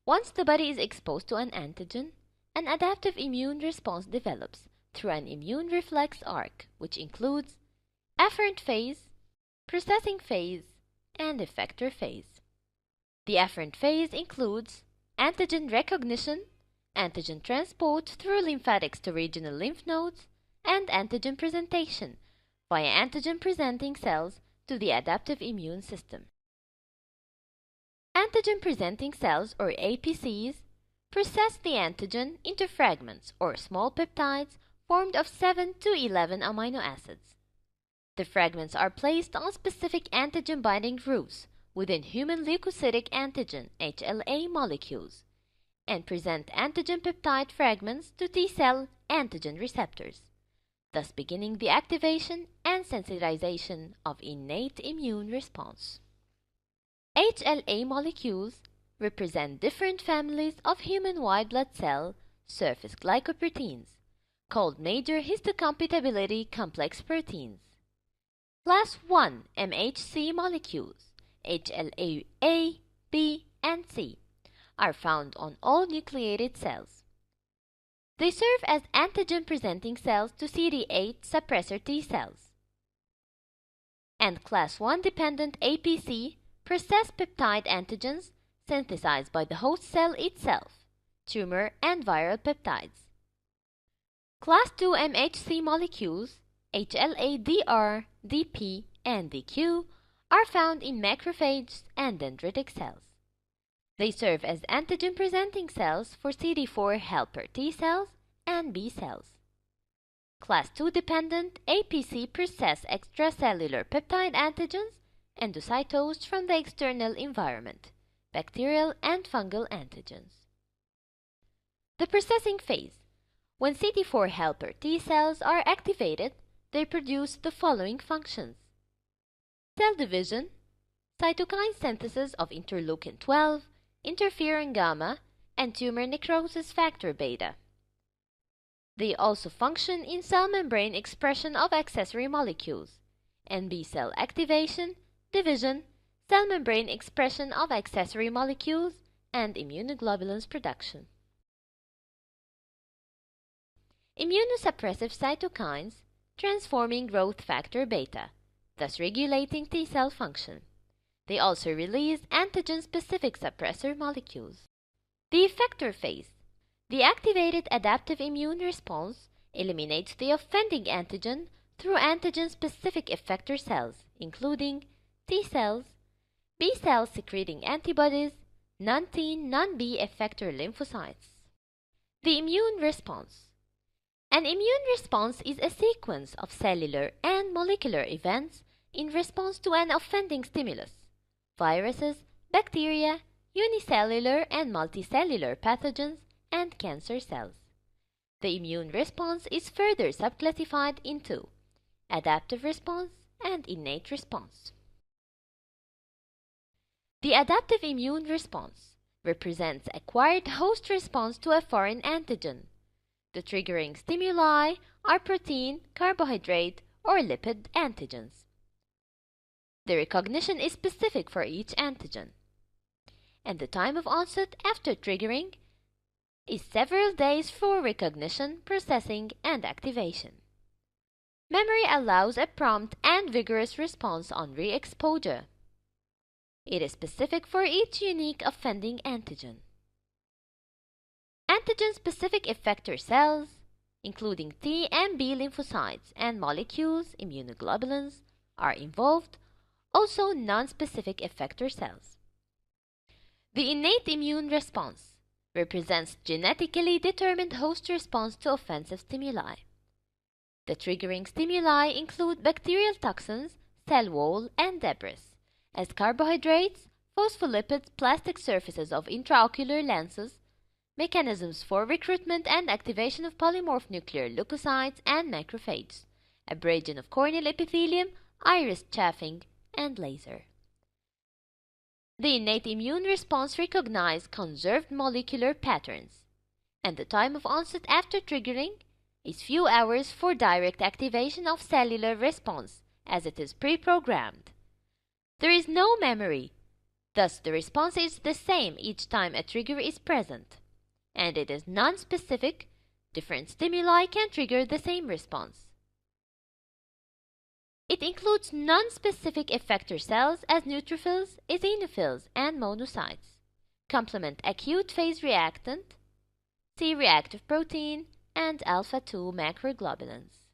Once the body is exposed to an antigen, an adaptive immune response develops through an immune reflex arc, which includes afferent phase, processing phase, and effector phase. The afferent phase includes antigen recognition, antigen transport through lymphatics to regional lymph nodes, and antigen presentation via antigen-presenting cells to the adaptive immune system. Antigen-presenting cells, or APCs, process the antigen into fragments or small peptides formed of 7 to 11 amino acids. The fragments are placed on specific antigen-binding routes within human leukocytic antigen HLA molecules and present antigen peptide fragments to T-cell antigen receptors, thus beginning the activation and sensitization of innate immune response. HLA molecules represent different families of human white blood cell surface glycoproteins, called major histocompatibility complex proteins. Class 1 MHC molecules, HLA A, B, and C, are found on all nucleated cells. They serve as antigen-presenting cells to CD8 suppressor T cells. And Class 1 dependent APC process peptide antigens synthesized by the host cell itself, tumor and viral peptides. Class 2 MHC molecules, HLA-DR, DP, and DQ, are found in macrophages and dendritic cells. They serve as antigen-presenting cells for CD4 helper T cells and B cells. Class 2 dependent APC process extracellular peptide antigens endocytosed from the external environment, bacterial and fungal antigens. The processing phase. When CD4 helper T cells are activated, they produce the following functions: cell division, cytokine synthesis of interleukin-12, interferon gamma, and tumor necrosis factor beta. They also function in cell membrane expression of accessory molecules, and B cell activation, division, cell membrane expression of accessory molecules, and immunoglobulins production. Immunosuppressive cytokines transforming growth factor beta, thus regulating T cell function. They also release antigen-specific suppressor molecules. The effector phase. The activated adaptive immune response eliminates the offending antigen through antigen-specific effector cells, including T cells, B cells secreting antibodies, non-T, non-B effector lymphocytes. The immune response. An immune response is a sequence of cellular and molecular events in response to an offending stimulus: viruses, bacteria, unicellular and multicellular pathogens, and cancer cells. The immune response is further subclassified into adaptive response and innate response. The adaptive immune response represents acquired host response to a foreign antigen. The triggering stimuli are protein, carbohydrate, or lipid antigens. The recognition is specific for each antigen, and the time of onset after triggering is several days for recognition, processing, and activation. Memory allows a prompt and vigorous response on re-exposure. It is specific for each unique offending antigen. Antigen-specific effector cells, including T and B lymphocytes and molecules, immunoglobulins, are involved, also non-specific effector cells. The innate immune response represents genetically determined host response to offensive stimuli. The triggering stimuli include bacterial toxins, cell wall, and debris, as carbohydrates, phospholipids, plastic surfaces of intraocular lenses, mechanisms for recruitment and activation of polymorph nuclear leukocytes and macrophages, abrasion of corneal epithelium, iris chafing, and laser. The innate immune response recognizes conserved molecular patterns, and the time of onset after triggering is few hours for direct activation of cellular response as it is pre-programmed. There is no memory Thus, the response is the same each time a trigger is present, and it is nonspecific. Different stimuli can trigger the same response. It includes nonspecific effector cells as neutrophils, eosinophils, and monocytes. Complement acute phase reactant, C reactive protein, and alpha-2 macroglobulins.